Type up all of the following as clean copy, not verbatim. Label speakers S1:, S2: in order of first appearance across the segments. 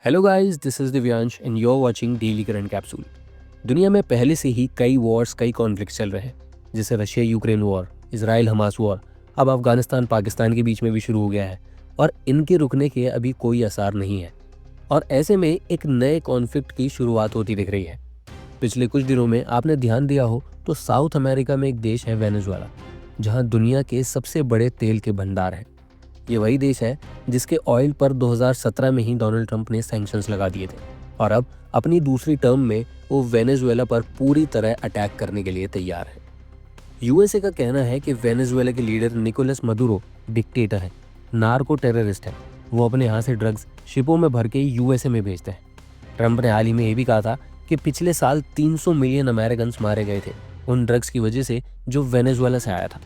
S1: Hello guys, this is Divyansh and you are watching daily current capsule. दुनिया में पहले से ही कई वॉर्स, कई कॉन्फ्लिक्ट्स चल रहे हैं, जैसे Russia Ukraine war, Israel Hamas war, अब अफगानिस्तान पाकिस्तान के बीच में भी शुरू हो गया है और इनके रुकने के अभी कोई आसार नहीं है। और ऐसे में एक नए कॉन्फ्लिक्ट की शुरुआत होती दिख रही है। पिछले कुछ दिनों में आपने ध्यान दिया हो तो साउथ अमेरिका में एक देश है वेनेजुएला, जहां दुनिया के सबसे बड़े तेल के भंडार हैं। ये वही देश है जिसके ऑयल पर 2017 में ही डोनाल्ड ट्रंप ने सैंक्शंस लगा दिए थे और अब अपनी दूसरी टर्म में वो वेनेजुएला पर पूरी तरह अटैक करने के लिए तैयार है। यूएसए का कहना है कि वेनेजुएला के लीडर निकोलस मदुरो डिक्टेटर है, नार्को टेररिस्ट है। वो अपने यहाँ से ड्रग्स शिपों में भर के यूएसए में भेजते हैं। ट्रंप ने हाल ही में ये भी कहा था कि पिछले साल 300 मिलियन अमेरिकन मारे गए थे उन ड्रग्स की वजह से जो वेनेजुएला से आया था।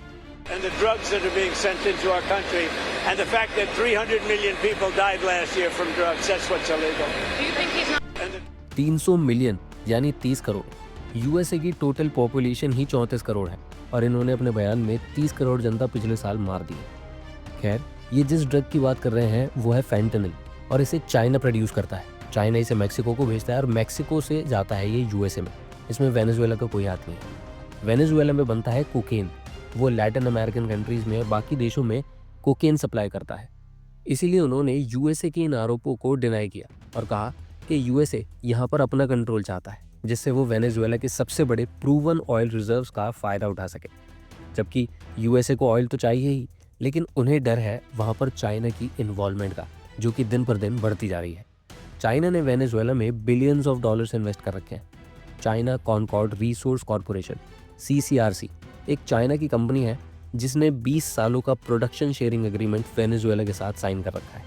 S2: And the drugs that are being sent into our country, and the fact that 300 million people died last year from drugs, that's what's illegal.
S3: Do you think he's not?
S1: 300 million यानी 30 crore. USA की total population ही 34 करोड़ है और इन्होंने अपने बयान में 30 करोड़ जनता पिछले साल मार दी। खैर, ये जिस ड्रग की बात कर रहे हैं वो है फेंटनिल और इसे चाइना प्रोड्यूस करता है। चाइना इसे मैक्सिको को भेजता है और मैक्सिको से जाता है ये यूएसए में। इसमें वेनेजुएला का कोई हाथ नहीं है। वेनेजुएला में बनता है कोकेन। वो लैटिन अमेरिकन कंट्रीज में और बाकी देशों में कोकेन सप्लाई करता है। इसीलिए उन्होंने यूएसए के इन आरोपों को डिनाई किया और कहा कि यूएसए यहाँ पर अपना कंट्रोल चाहता है, जिससे वो वेनेजुएला के सबसे बड़े प्रूवन ऑयल रिजर्व्स का फ़ायदा उठा सके। जबकि यूएसए को ऑयल तो चाहिए ही, लेकिन उन्हें डर है वहाँ पर चाइना की इन्वॉल्वमेंट का, जो कि दिन पर दिन बढ़ती जा रही है। चाइना ने वेनेजुएला में बिलियंस ऑफ डॉलर्स इन्वेस्ट कर रखे हैं। China Concord Resource Corporation CCRC एक चाइना की कंपनी है जिसने 20 सालों का प्रोडक्शन शेयरिंग एग्रीमेंट वेनेजुएला के साथ साइन कर रखा है।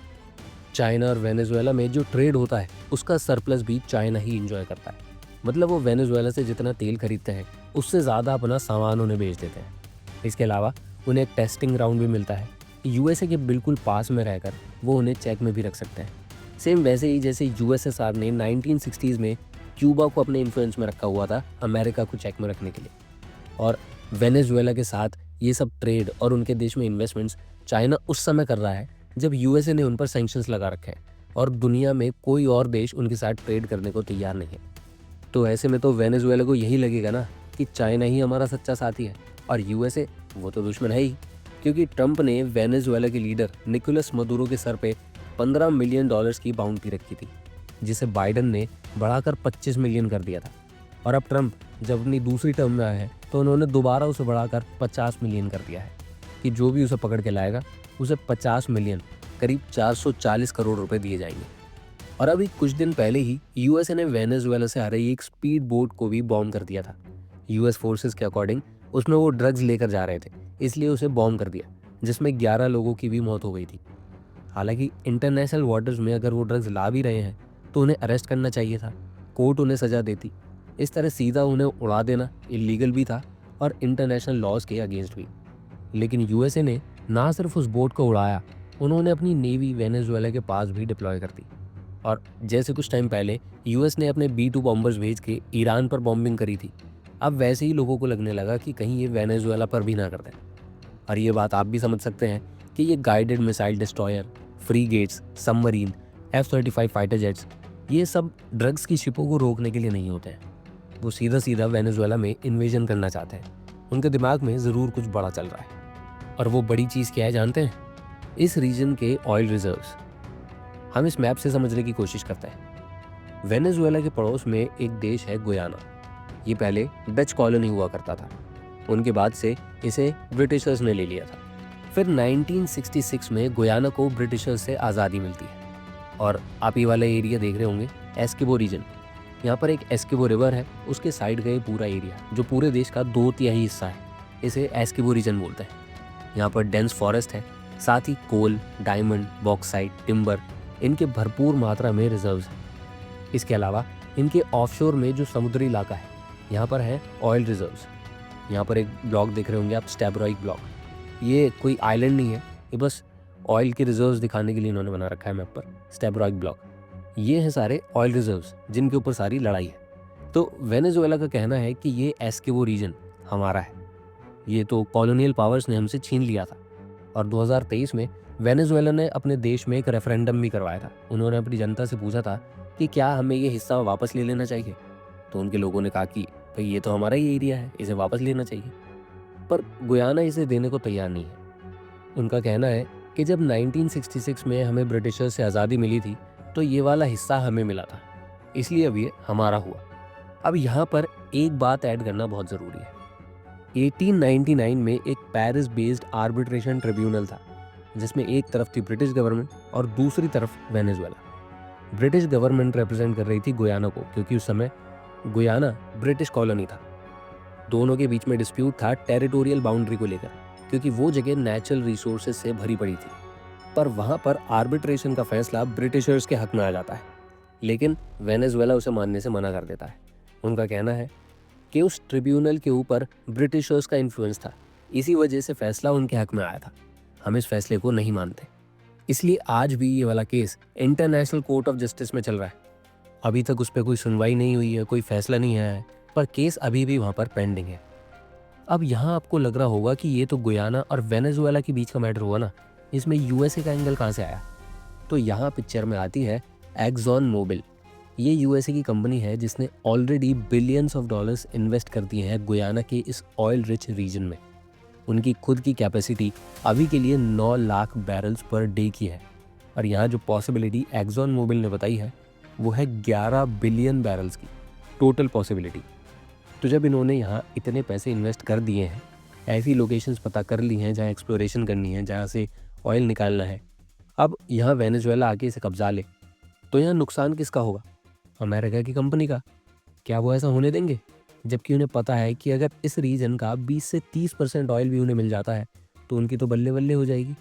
S1: चाइना और वेनेजुएला में जो ट्रेड होता है उसका सरप्लस भी चाइना ही इंजॉय करता है। मतलब वो वेनेजुएला से जितना तेल खरीदते हैं उससे ज़्यादा अपना सामान उन्हें बेच देते हैं। इसके अलावा उन्हें एक टेस्टिंग ग्राउंड भी मिलता है। यूएसए के बिल्कुल पास में रहकर वो उन्हें चेक में भी रख सकते हैं। सेम वैसे ही जैसे यूएसएसआर ने 1960s में क्यूबा को अपने इन्फ्लुएंस में रखा हुआ था अमेरिका को चेक में रखने के लिए। और वेनेजुएला के साथ ये सब ट्रेड और उनके देश में इन्वेस्टमेंट्स चाइना उस समय कर रहा है जब यूएसए ने उन पर सैंक्शंस लगा रखे हैं और दुनिया में कोई और देश उनके साथ ट्रेड करने को तैयार नहीं है। तो ऐसे में तो वेनेजुएला को यही लगेगा ना कि चाइना ही हमारा सच्चा साथी है और यूएसए वो तो दुश्मन है ही, क्योंकि ट्रंप ने वेनेजुएला के लीडर निकोलस मदुरो के सर पे $15 मिलियन की बाउंड्री रखी थी, जिसे बाइडन ने बढ़ाकर 25 मिलियन कर दिया था। और अब ट्रंप जब अपनी दूसरी टर्म में आए हैं तो उन्होंने दोबारा उसे बढ़ाकर 50 मिलियन कर दिया है कि जो भी उसे पकड़ के लाएगा उसे 50 मिलियन करीब 440 करोड़ रुपए दिए जाएंगे। और अभी कुछ दिन पहले ही यूएसए ने वेनेजुएला से आ रही एक स्पीड बोट को भी बॉम्ब कर दिया था। यूएस फोर्सेस के अकॉर्डिंग उसमें वो ड्रग्स लेकर जा रहे थे, इसलिए उसे बॉम्ब कर दिया, जिसमें 11 लोगों की भी मौत हो गई थी। हालांकि इंटरनेशनल वाटर्स में अगर वो ड्रग्स ला भी रहे हैं तो उन्हें अरेस्ट करना चाहिए था, कोर्ट उन्हें सजा देती। इस तरह सीधा उन्हें उड़ा देना इलीगल भी था और इंटरनेशनल लॉज के अगेंस्ट भी। लेकिन यूएसए ने ना सिर्फ उस बोट को उड़ाया, उन्होंने अपनी नेवी वेनेजुएला के पास भी डिप्लॉय कर दी। और जैसे कुछ टाइम पहले यूएस ने अपने B-2 बॉम्बर्स भेज के ईरान पर बॉम्बिंग करी थी, अब वैसे ही लोगों को लगने लगा कि कहीं ये वेनेजुएला पर भी ना कर दें। और ये बात आप भी समझ सकते हैं कि ये guided missile destroyer, frigates, submarine, F-35 fighter jets, ये सब ड्रग्स की शिपों को रोकने के लिए नहीं होते हैं। वो सीधा सीधा वेनेजुएला में इन्वेजन करना चाहते हैं। उनके दिमाग में ज़रूर कुछ बड़ा चल रहा है। और वो बड़ी चीज़ क्या है जानते हैं? इस रीजन के ऑयल रिजर्व्स। हम इस मैप से समझने की कोशिश करते हैं। वेनेजुएला के पड़ोस में एक देश है गुयाना। ये पहले डच कॉलोनी हुआ करता था, उनके बाद से इसे ब्रिटिशर्स ने ले लिया था। फिर 1966 में गुयाना को ब्रिटिशर्स से आज़ादी मिलती है। और आप ये वाला एरिया देख रहे होंगे, एस्किबो रीजन। यहाँ पर एक एस्किबो रिवर है, उसके साइड का ये पूरा एरिया जो पूरे देश का 2/3 हिस्सा है, इसे एस्किबो रीजन बोलते हैं। यहाँ पर डेंस फॉरेस्ट है, साथ ही कोल, डायमंड, बॉक्साइट, टिम्बर, इनके भरपूर मात्रा में रिजर्व्स हैं। इसके अलावा इनके ऑफशोर में जो समुद्री इलाका है, यहाँ पर है ऑयल रिजर्व्स। यहाँ पर एक ब्लॉक देख रहे होंगे आप, स्टैब्रॉइक ब्लॉक। ये कोई आइलैंड नहीं है, ये बस ऑयल के रिजर्व्स दिखाने के लिए इन्होंने बना रखा है मैप पर, स्टैब्रॉइक ब्लॉक। ये हैं सारे ऑयल रिजर्व्स जिनके ऊपर सारी लड़ाई है। तो वेनेजुएला का कहना है कि ये एस्किबो रीजन हमारा है, ये तो कॉलोनियल पावर्स ने हमसे छीन लिया था। और 2023 में वेनेजुएला ने अपने देश में एक रेफरेंडम भी करवाया था। उन्होंने अपनी जनता से पूछा था कि क्या हमें ये हिस्सा वापस ले लेना चाहिए। तो उनके लोगों ने कहा कि भाई ये तो हमारा ही एरिया है, इसे वापस लेना चाहिए। पर गुयाना इसे देने को तैयार नहीं है। उनका कहना है कि जब 1966 में हमें ब्रिटिशर्स से आज़ादी मिली थी तो ये वाला हिस्सा हमें मिला था, इसलिए अब ये हमारा हुआ। अब यहाँ पर एक बात ऐड करना बहुत ज़रूरी है। 1899 में एक पेरिस बेस्ड आर्बिट्रेशन ट्रिब्यूनल था, जिसमें एक तरफ थी ब्रिटिश गवर्नमेंट और दूसरी तरफ वेनेजुएला। ब्रिटिश गवर्नमेंट रिप्रेजेंट कर रही थी गुयाना को, क्योंकि उस समय गुयाना ब्रिटिश कॉलोनी था। दोनों के बीच में डिस्प्यूट था टेरिटोरियल बाउंड्री को लेकर, क्योंकि वो जगह नेचुरल रिसोर्सेज से भरी पड़ी थी। पर वहाँ पर आर्बिट्रेशन का फैसला ब्रिटिशर्स के हक में आ जाता है, लेकिन वेनेजुएला उसे मानने से मना कर देता है। उनका कहना है कि उस ट्रिब्यूनल के ऊपर ब्रिटिशर्स का इन्फ्लुएंस था, इसी वजह से फैसला उनके हक में आया था। हम इस फैसले को नहीं मानते, इसलिए आज भी ये वाला case international court of justice में चल रहा है। अभी तक उस पर कोई सुनवाई नहीं हुई है, कोई फैसला नहीं आया है, पर केस अभी भी वहाँ पर पेंडिंग है। अब यहाँ आपको लग रहा होगा कि ये तो गुयाना और वेनेजुएला के बीच का मैटर हुआ ना, इसमें यूएसए का एंगल कहाँ से आया? तो यहाँ पिक्चर में आती है एक्सॉन मोबिल। ये यूएसए की कंपनी है जिसने already billions of dollars invest कर दिए हैं गुयाना के इस ऑयल रिच रीजन में। उनकी खुद की कैपेसिटी अभी के लिए 9 लाख बैरल्स पर डे की है, और यहाँ जो पॉसिबिलिटी एक्सॉन मोबिल ने बताई है वो है 11 बिलियन बैरल्स की टोटल पॉसिबिलिटी। तो जब इन्होंने यहाँ इतने पैसे इन्वेस्ट कर दिए हैं, ऐसी लोकेशंस पता कर ली हैं जहाँ एक्सप्लोरेशन करनी है, जहाँ से ऑयल निकालना है, अब यहाँ वेनेजुएला आके इसे कब्जा ले, तो यहाँ नुकसान किसका होगा? अमेरिका की कंपनी का। क्या वो ऐसा होने देंगे? जबकि उन्हें पता है कि अगर इस रीजन का 20 से 30% ऑयल भी उन्हें मिल जाता है तो उनकी तो बल्ले बल्ले हो जाएगी।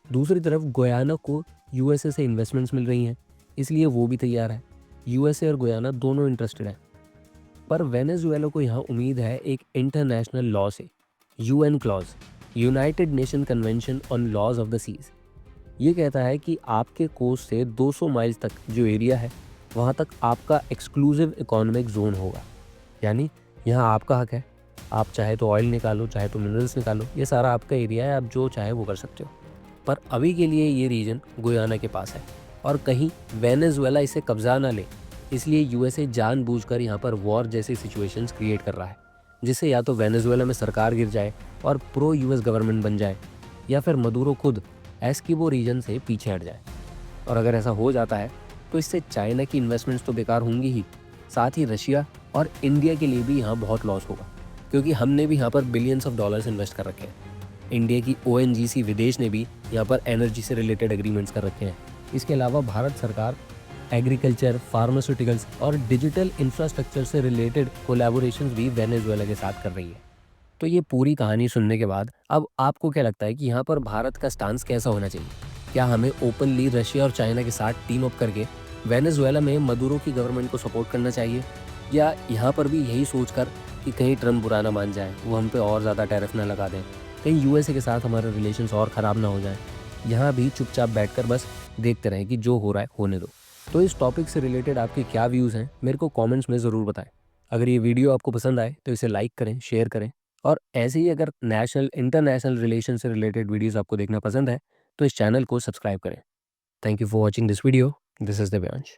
S1: दूसरी तरफ गुयाना को यूएसए से इन्वेस्टमेंट्स मिल रही हैं, इसलिए वो भी तैयार है। यूएसए और गुयाना दोनों इंटरेस्टेड हैं। पर वेनेजुएला को यहाँ उम्मीद है एक इंटरनेशनल लॉ से, UN clause, United Nation Convention on laws of the seas. ये कहता है कि आपके कोस्ट से 200 माइल्स तक जो एरिया है वहाँ तक आपका एक्सक्लूसिव इकोनॉमिक जोन होगा। यानी यहाँ आपका हक है, आप चाहे तो ऑयल निकालो, चाहे तो मिनरल्स निकालो, ये सारा आपका एरिया है, आप जो चाहे वो कर सकते हो। पर अभी के लिए ये रीजन गुयाना के पास है, और कहीं वेनेजुएला इसे कब्जा ना ले, इसलिए यूएसए जानबूझकर यहाँ पर वॉर जैसी सिचुएशंस क्रिएट कर रहा है, जिससे या तो वेनेजुएला में सरकार गिर जाए और प्रो यूएस गवर्नमेंट बन जाए, या फिर मदुरो खुद एस्किबो रीजन से पीछे हट जाए। और अगर ऐसा हो जाता है तो इससे चाइना की इन्वेस्टमेंट्स तो बेकार होंगी ही, साथ ही रशिया और इंडिया के लिए भी यहाँ बहुत लॉस होगा, क्योंकि हमने भी यहाँ पर बिलियंस ऑफ डॉलर्स इन्वेस्ट कर रखे हैं। इंडिया की ओएनजीसी विदेश ने भी यहाँ पर एनर्जी से रिलेटेड एग्रीमेंट्स कर रखे हैं। इसके अलावा भारत सरकार एग्रीकल्चर, फार्मास्यूटिकल्स और डिजिटल इंफ्रास्ट्रक्चर से रिलेटेड कोलैबोरेशंस भी वेनेजुएला के साथ कर रही है। तो ये पूरी कहानी सुनने के बाद अब आपको क्या लगता है कि यहाँ पर भारत का स्टांस कैसा होना चाहिए? क्या हमें ओपनली रशिया और चाइना के साथ टीम अप करके वेनेजुएला में मदुरो की गवर्नमेंट को सपोर्ट करना चाहिए, या यहाँ पर भी यही सोचकर कि कहीं ट्रम्प बुरा ना मान जाए, वो हम पे और ज़्यादा टैरिफ ना लगा दें, कहीं यूएसए के साथ हमारे रिलेशंस और ख़राब ना हो जाए, यहाँ भी चुपचाप बैठकर बस देखते रहें कि जो हो रहा है होने दो? तो इस टॉपिक से रिलेटेड आपके क्या व्यूज़ हैं, मेरे को कमेंट्स में ज़रूर बताएं। अगर ये वीडियो आपको पसंद आए तो इसे लाइक करें, शेयर करें, और ऐसे ही अगर नेशनल इंटरनेशनल रिलेशन से रिलेटेड वीडियोस आपको देखना पसंद है तो इस चैनल को सब्सक्राइब करें। Thank you for watching this video. This is Divyansh.